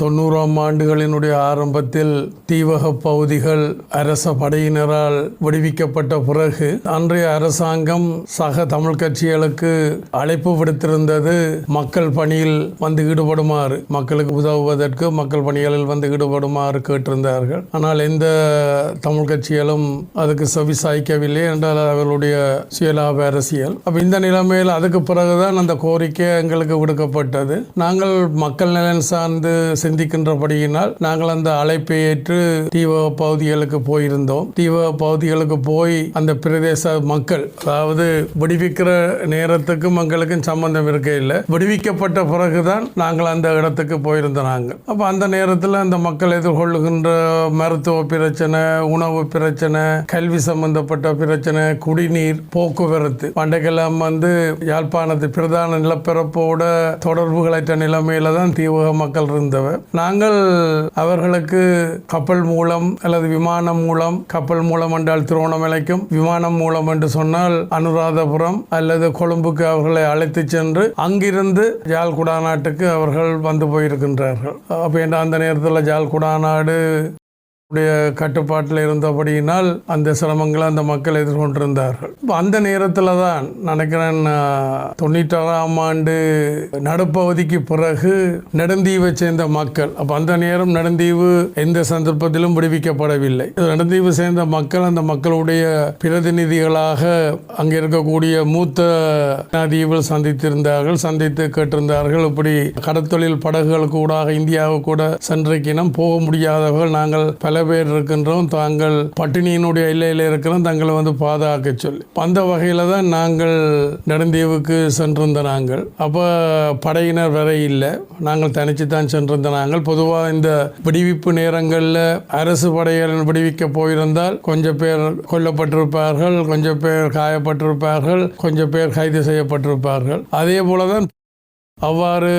90ஆம் ஆண்டுகளினுடைய ஆரம்பத்தில் தீவக பகுதிகள் அரச படையினரால் விடுவிக்கப்பட்ட பிறகு அன்றைய அரசாங்கம் சக தமிழ் கட்சிகளுக்கு அழைப்பு விடுத்திருந்தது மக்கள் பணியில் வந்து ஈடுபடுமாறு, மக்களுக்கு உதவுவதற்கு மக்கள் பணிகளில் வந்து ஈடுபடுமாறு கேட்டிருந்தார்கள். ஆனால் எந்த தமிழ் கட்சிகளும் அதுக்கு செவி சாய்க்கவில்லை என்றால் அவர்களுடைய சுயலாப அரசியல். அப்ப இந்த நிலைமையில் அதுக்கு பிறகுதான் அந்த கோரிக்கை எங்களுக்கு விடுக்கப்பட்டது. நாங்கள் மக்கள் நலன் சார்ந்து சிந்திக்கின்றபடியினால் நாங்கள் அந்த அழைப்பை ஏற்று தீவக பகுதிகளுக்கு போயிருந்தோம். தீவக பகுதிகளுக்கு போய் அந்த பிரதேச மக்கள், அதாவது விடுவிக்கிற நேரத்துக்கும் எங்களுக்கும் சம்பந்தம் இருக்க இல்லை, விடுவிக்கப்பட்ட பிறகுதான் நாங்கள் அந்த இடத்துக்கு போயிருந்தோம். அப்ப அந்த நேரத்தில் அந்த மக்கள் எதிர்கொள்ளுகின்ற மருத்துவ பிரச்சனை, உணவு பிரச்சனை, கல்வி சம்பந்தப்பட்ட பிரச்சனை, குடிநீர், போக்குவரத்து, பண்டைக்கெல்லாம் யாழ்ப்பாணத்து பிரதான நிலப்பரப்போட தொடர்புகளற்ற நிலைமையில தான் தீவக மக்கள் இருந்தவர். நாங்கள் அவர்களுக்கு கப்பல் மூலம் அல்லது விமானம் மூலம், கப்பல் மூலம் என்றால் திருவண்ணாமலைக்கும், விமானம் மூலம் என்று சொன்னால் அனுராதபுரம் அல்லது கொழும்புக்கு அவர்களை அழைத்து சென்று அங்கிருந்து யாழ் குடாநாட்டுக்கு அவர்கள் வந்து போயிருக்கின்றார்கள். அப்ப அந்த நேரத்தில் யாழ் குடாநாடு கட்டுப்பாட்டில் இருந்தபடியினால் அந்த சிரமங்களை அந்த மக்கள் எதிர்கொண்டிருந்தார்கள். அந்த நேரத்தில் தான் நினைக்கிறேன் 96ஆம் ஆண்டு நடுப்பகுதிக்கு பிறகு நெடுந்தீவை சேர்ந்த மக்கள், அப்ப அந்த நேரம் நெடுந்தீவு எந்த சந்தர்ப்பத்திலும் விடுவிக்கப்படவில்லை. நெடுந்தீவு சேர்ந்த மக்கள் அந்த மக்களுடைய பிரதிநிதிகளாக அங்கே இருக்கக்கூடிய மூத்த தீவில் சந்தித்திருந்தார்கள், சந்தித்து கேட்டிருந்தார்கள். இப்படி கடற்தொழில் படகுகளுக்கு கூட இந்தியாவுக்கு கூட சென்றிருக்கணும், போக முடியாதவர்கள் நாங்கள் பல பேர் இருக்கின்றோம், தாங்கள் பட்டினியினுடைய எல்லையில் இருக்கிறோம், தங்களை பாதுகாக்க சொல்லி அந்த வகையில தான் நாங்கள் நெடுந்தீவுக்கு சென்றிருந்த நாங்கள். அப்ப படையினர் வரை இல்லை, நாங்கள் தனிச்சு தான் சென்றிருந்த நாங்கள். பொதுவாக இந்த விடுவிப்பு நேரங்களில் அரசு படையினர் விடுவிக்க போயிருந்தால் கொஞ்சம் பேர் கொல்லப்பட்டிருப்பார்கள், கொஞ்சம் பேர் காயப்பட்டிருப்பார்கள், கொஞ்சம் பேர் கைது செய்யப்பட்டிருப்பார்கள். அதே போலதான் அவ்வாறு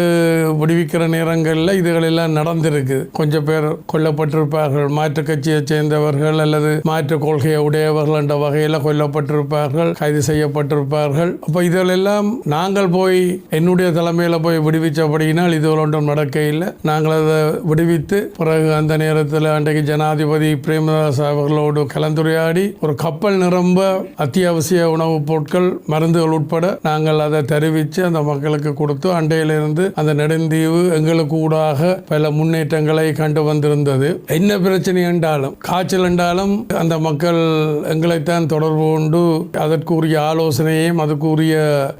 விடுவிக்கிற நேரங்களில் இதுகளெல்லாம் நடந்திருக்கு. கொஞ்சம் பேர் கொல்லப்பட்டிருப்பார்கள், மாற்றுக் கட்சியை சேர்ந்தவர்கள் அல்லது மாற்று கொள்கையை உடையவர்கள் என்ற வகையில் கொல்லப்பட்டிருப்பார்கள், கைது செய்யப்பட்டிருப்பார்கள். அப்போ இதெல்லாம் நாங்கள் போய் என்னுடைய தலைமையில் போய் விடுவிச்சபடியினால் இது ஒன்றும் நடக்க இல்லை. நாங்கள் அதை விடுவித்து பிறகு அந்த நேரத்தில் அன்றைக்கு ஜனாதிபதி பிரேமதாஸ் அவர்களோடு கலந்துரையாடி ஒரு கப்பல் நிரம்ப அத்தியாவசிய உணவுப் பொருட்கள், மருந்துகள் உட்பட நாங்கள் அதை தெரிவித்து அந்த மக்களுக்கு கொடுத்து இருந்து அந்த நெடுந்தீவு எங்களுக்கு ஊடாக பல முன்னேற்றங்களை கண்டு வந்திருந்தது. என்ன பிரச்சனை என்றாலும், காய்ச்சல் என்றாலும் அந்த மக்கள் எங்களைத்தான் தொடர்பு கொண்டு அதற்குரிய ஆலோசனையையும் அதுக்குரிய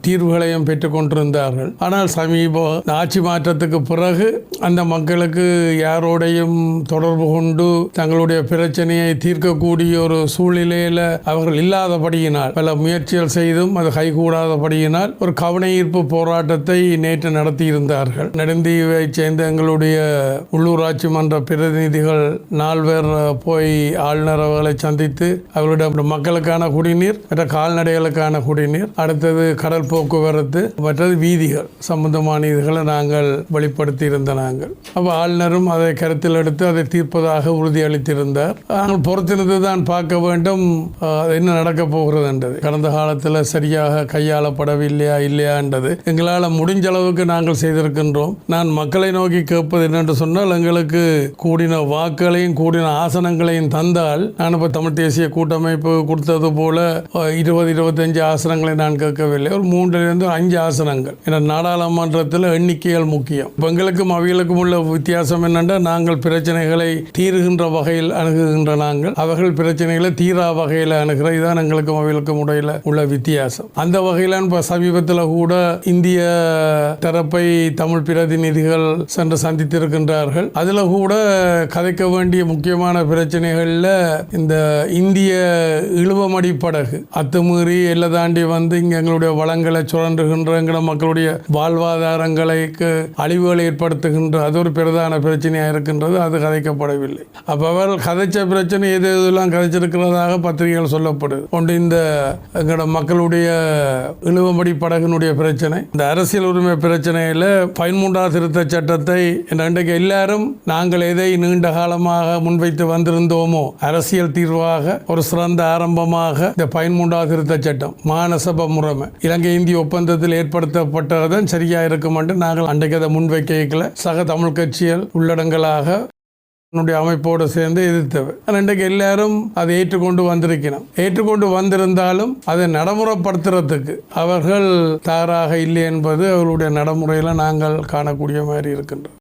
தீர்வுகளையும் பெற்றுக் கொண்டிருந்தார்கள். ஆனால் சமீப ஆட்சி மாற்றத்துக்கு பிறகு அந்த மக்களுக்கு யாரோடையும் தொடர்பு கொண்டு தங்களுடைய பிரச்சனையை தீர்க்கக்கூடிய ஒரு சூழ்நிலையில அவர்கள் இல்லாதபடியினால், பல முயற்சிகள் செய்தும் அது கைகூடாதபடியினால் ஒரு கவன ஈர்ப்பு போராட்டத்தை நேற்று நடத்தி இருந்தார்கள். நெடுந்தீவை சேர்ந்த எங்களுடைய உள்ளூராட்சி மன்ற பிரதிநிதிகள் 4 பேர் போய் ஆளுநர் அவர்களை சந்தித்து அவர்களுடைய மக்களுக்கான குடிநீர், மற்ற கால்நடைகளுக்கான குடிநீர், அடுத்தது கடல் போக்குவரத்து, மற்றது வீதிகள் சம்பந்தமான இதுகளை நாங்கள் வெளிப்படுத்தி இருந்த நாங்கள். அப்ப ஆளுநரும் அதை கருத்தில் எடுத்து அதை தீர்ப்பதாக உறுதியளித்திருந்தார். நாங்கள் பொறுத்திருந்து தான் பார்க்க வேண்டும் என்ன நடக்க போகிறது என்றது. கடந்த காலத்தில் சரியாக கையாளப்படவில்லையா இல்லையா என்றது எங்களால் முடிஞ்ச அளவுக்கு நாங்கள் செய்திருக்கின்றோம். நான் மக்களை நோக்கி கேட்பது என்னென்று சொன்னால், எங்களுக்கு கூடின வாக்குகளையும் கூடின ஆசனங்களையும் தந்தால், நான் இப்போ தமிழ் தேசிய கூட்டமைப்பு கொடுத்தது போல 20-25 ஆசனங்களை நான் கேட்கவில்லை, ஒரு 3-5 ஆசனங்கள். ஏன்னா நாடாளுமன்றத்தில் எண்ணிக்கைகள் முக்கியம். எங்களுக்கும் அவைகளுக்கும் உள்ள வித்தியாசம் என்னென்னா, நாங்கள் பிரச்சனைகளை தீர்கின்ற வகையில் அணுகுகின்ற நாங்கள், அவர்கள் பிரச்சனைகளை தீரா வகையில் அணுகிற, இதுதான் எங்களுக்கும் அவைகளுக்கும் இடையில உள்ள வித்தியாசம். அந்த வகையில் இப்போ சமீபத்தில் கூட இந்திய தரப்பை தமிழ் பிரதிநிதிகள் சென்று சந்தித்திருக்கின்றார்கள். அதில் கூட கதைக்க வேண்டிய முக்கியமான பிரச்சனைகளில் இந்த இந்திய இழுவமடி படகு அத்துமீறி எல்லை தாண்டி இங்கே எங்களுடைய வளங்களை சுரண்டுகின்ற எங்கள மக்களுடைய வாழ்வாதாரங்களுக்கு அழிவுகளை ஏற்படுத்துகின்ற அது ஒரு பிரதான பிரச்சனையாக இருக்கின்றது. அது கதைக்கப்படவில்லை. அப்போ அவர்கள் கதைச்ச பிரச்சனை எது எதெல்லாம் கதைச்சிருக்கிறதாக பத்திரிகைகள் சொல்லப்படுது. ஒன்று இந்த எங்களோட மக்களுடைய இழுவமடி படகுனுடைய பிரச்சனை, இந்த அரசியல் உரிமை பிரச்சனையில் 13ஆம் திருத்த சட்டத்தை இன்றைக்கு எல்லாரும் நாங்கள் எதை நீண்ட காலமாக முன்வைத்து வந்திருந்தோமோ அரசியல் தீர்வாக ஒரு சிறந்த ஆரம்பமாக இந்த 13ஆம் திருத்த சட்டம் மாநசபை முறைமை இலங்கை இந்திய ஒப்பந்தத்தில் ஏற்படுத்தப்பட்டதுதான் சரியா இருக்கும் என்று நாங்கள் அன்றைக்கு அதை முன்வைக்கல சக தமிழ் கட்சிகள் உள்ளடங்களாக அமைப்போடு சேர்ந்து எதிர்த்தவை. இன்றைக்கு எல்லாரும் அதை ஏற்றுக்கொண்டு வந்திருந்தாலும் அதை நடைமுறைப்படுத்துறதுக்கு அவர்கள் தயாராக இல்லை என்பது அவர்களுடைய நடைமுறையில் நாங்கள் காணக்கூடிய மாதிரி இருக்கின்றோம்.